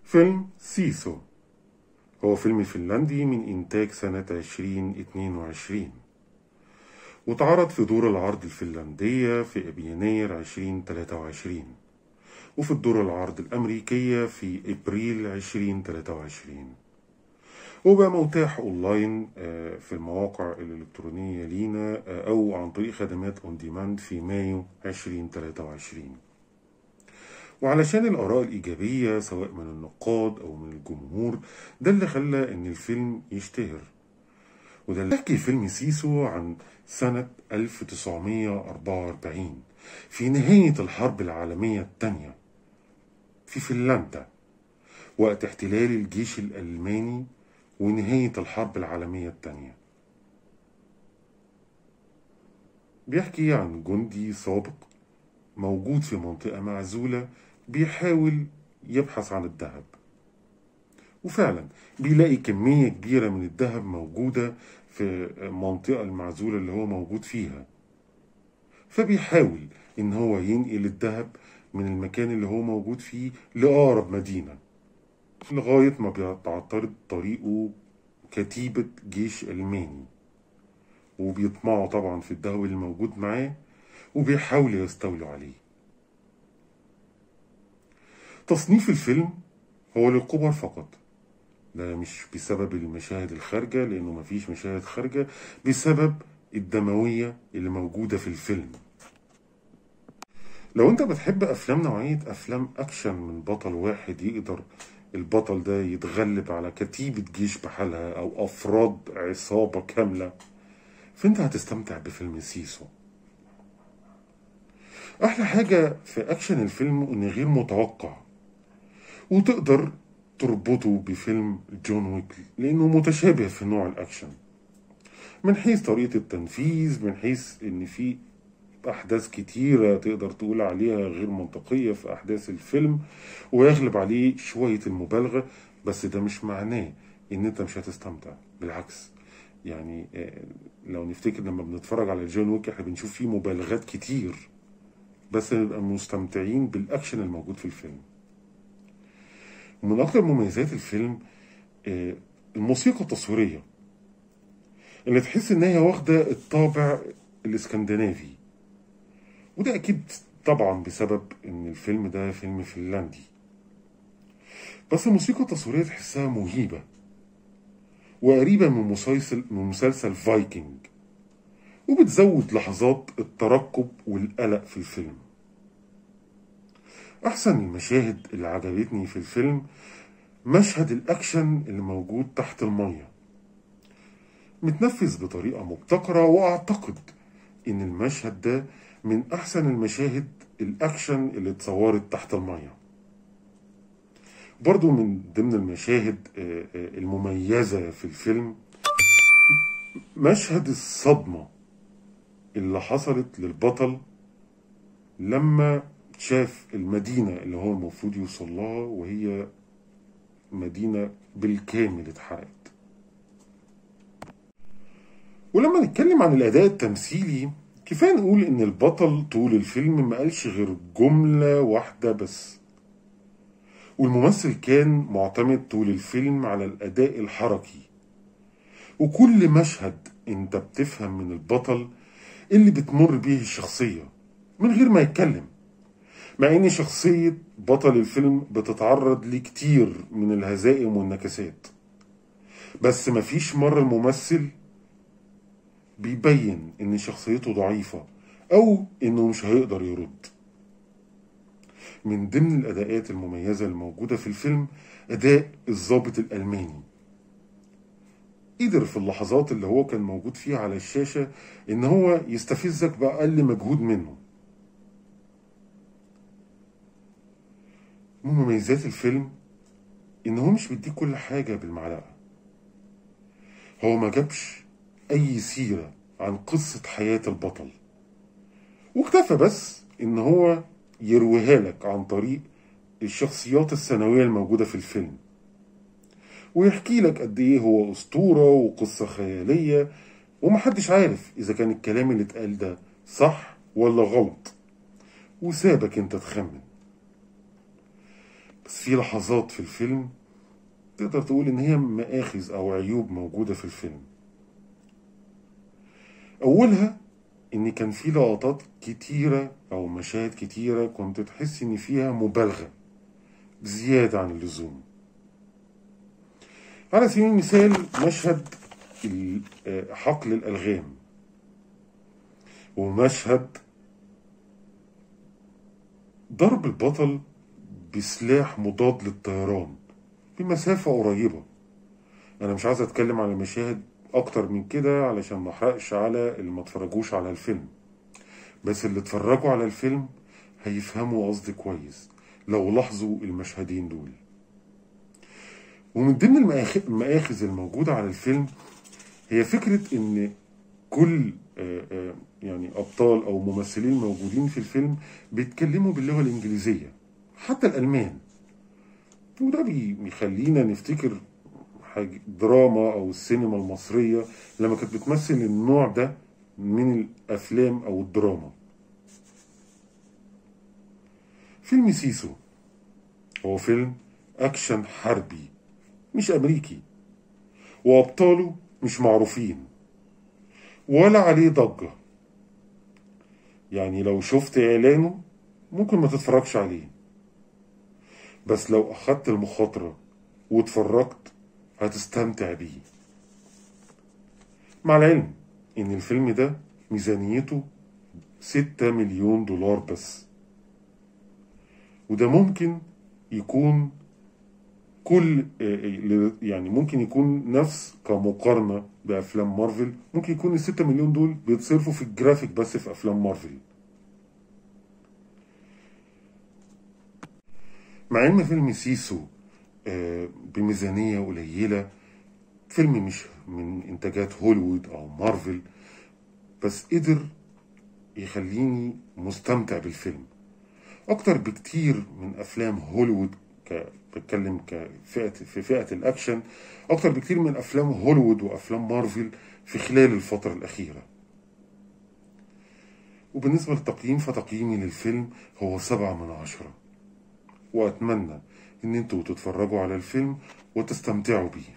فيلم سيسو هو فيلم فنلندي من إنتاج سنة 2022، واتعرض في دور العرض الفنلندية في يناير 2023، وفي الدور العرض الأمريكية في إبريل 2023، وبقى متاح أونلاين في المواقع الإلكترونية لينا أو عن طريق خدمات أون ديماند في مايو 2023. وعلشان الآراء الإيجابية سواء من النقاد أو من الجمهور، ده اللي خلى إن الفيلم يشتهر. وده اللي يحكي فيلم سيسو عن سنة 1944 في نهاية الحرب العالمية الثانية في فنلندا، وقت احتلال الجيش الألماني ونهاية الحرب العالمية الثانية. بيحكي عن جندي سابق موجود في منطقة معزولة بيحاول يبحث عن الذهب، وفعلا بيلاقي كمية كبيرة من الذهب موجودة في المنطقة المعزولة اللي هو موجود فيها، فبيحاول إن هو ينقل الذهب من المكان اللي هو موجود فيه لأقرب مدينة، لغاية ما بيتعترض طريقه كتيبة جيش ألماني، وبيطمعوا طبعا في الذهب اللي موجود معاه وبيحاولوا يستولوا عليه. تصنيف الفيلم هو للكبار فقط، ده مش بسبب المشاهد الخارجة، لأنه مفيش مشاهد خارجة، بسبب الدموية اللي موجودة في الفيلم. لو انت بتحب أفلام نوعية أفلام أكشن من بطل واحد يقدر البطل ده يتغلب على كتيبة جيش بحالها أو أفراد عصابة كاملة، فانت هتستمتع بفيلم سيسو. أحلى حاجة في أكشن الفيلم إنه غير متوقع، وتقدر تربطه بفيلم جون ويك لأنه متشابه في نوع الأكشن، من حيث طريقة التنفيذ، من حيث إن في أحداث كتيرة تقدر تقول عليها غير منطقية في أحداث الفيلم، ويغلب عليه شوية المبالغة. بس ده مش معناه إن أنت مش هتستمتع، بالعكس. يعني لو نفتكر لما بنتفرج على جون ويك احنا بنشوف فيه مبالغات كتير، بس نبقى مستمتعين بالأكشن الموجود في الفيلم. ومن أكثر مميزات الفيلم الموسيقى التصويرية اللي تحس إنها واخدة الطابع الإسكندنافي، وده أكيد طبعا بسبب إن الفيلم ده فيلم فنلندي. بس الموسيقى التصويرية تحسها مهيبة وقريبة من مسلسل فايكنج، وبتزود لحظات الترقب والقلق في الفيلم. أحسن المشاهد اللي عجبتني في الفيلم مشهد الأكشن اللي موجود تحت المية، متنفذ بطريقة مبتكرة، وأعتقد إن المشهد ده من أحسن المشاهد الأكشن اللي اتصورت تحت المية. برضو من ضمن المشاهد المميزة في الفيلم مشهد الصدمة اللي حصلت للبطل لما شاف المدينة اللي هو المفروض يوصل لها وهي مدينة بالكامل اتحرقت. ولما نتكلم عن الأداء التمثيلي، كفاية نقول إن البطل طول الفيلم ما قالش غير جملة واحدة بس، والممثل كان معتمد طول الفيلم على الأداء الحركي، وكل مشهد انت بتفهم من البطل اللي بتمر بيه الشخصية من غير ما يتكلم، مع ان شخصية بطل الفيلم بتتعرض لكتير من الهزائم والنكسات، بس مفيش مرة الممثل بيبين ان شخصيته ضعيفة او انه مش هيقدر يرد. من ضمن الاداءات المميزة الموجودة في الفيلم اداء الضابط الالماني، قدر في اللحظات اللي هو كان موجود فيها على الشاشة ان هو يستفزك بأقل مجهود منه. من مميزات الفيلم ان هو مش بيديك كل حاجة بالمعلقة، هو ما جابش اي سيرة عن قصة حياة البطل، واكتفى بس ان هو يرويها لك عن طريق الشخصيات الثانوية الموجودة في الفيلم، ويحكي لك قد ايه هو اسطورة وقصة خيالية، ومحدش عارف اذا كان الكلام اللي اتقال ده صح ولا غلط، وسابك انت تخمن. بس في لحظات في الفيلم تقدر تقول إن هي مآخذ أو عيوب موجودة في الفيلم. أولها إن كان في لقطات كتيرة أو مشاهد كتيرة كنت تحس إن فيها مبالغة زيادة عن اللزوم. على سبيل المثال مشهد حقل الألغام، ومشهد ضرب البطل بسلاح مضاد للطيران بمسافة قريبة. أنا مش عايز أتكلم على مشاهد أكتر من كده علشان ما أحرقش على اللي ما اتفرجوش على الفيلم، بس اللي اتفرجوا على الفيلم هيفهموا قصدي كويس لو لاحظوا المشهدين دول. ومن ضمن المآخذ الموجودة على الفيلم هي فكرة إن كل يعني أبطال أو ممثلين موجودين في الفيلم بيتكلموا باللغة الإنجليزية، حتى الألمان. وده بيخلينا نفتكر حاجة دراما أو السينما المصرية لما كانت بتمثل النوع ده من الأفلام أو الدراما. فيلم سيسو هو فيلم أكشن حربي مش أمريكي، وأبطاله مش معروفين ولا عليه ضجة. يعني لو شفت إعلانه ممكن ما تتفرجش عليه، بس لو أخدت المخاطرة واتفرجت هتستمتع بيه. مع العلم إن الفيلم ده ميزانيته 6 مليون دولار بس، وده ممكن يكون يعني ممكن يكون نفس كمقارنة بأفلام مارفل، ممكن يكون ال6 مليون دول بيتصرفوا في الجرافيك بس في أفلام مارفل. مع إن فيلم سيسو بميزانية قليلة، فيلم مش من إنتاجات هوليوود أو مارفل، بس قدر يخليني مستمتع بالفيلم أكتر بكتير من أفلام هوليوود. بتكلم في فئة الأكشن أكتر بكتير من أفلام هوليوود وأفلام مارفل في خلال الفترة الأخيرة. وبالنسبة للتقييم فتقييمي للفيلم هو 7/10، وأتمنى إن انتوا تتفرجوا على الفيلم وتستمتعوا بيه.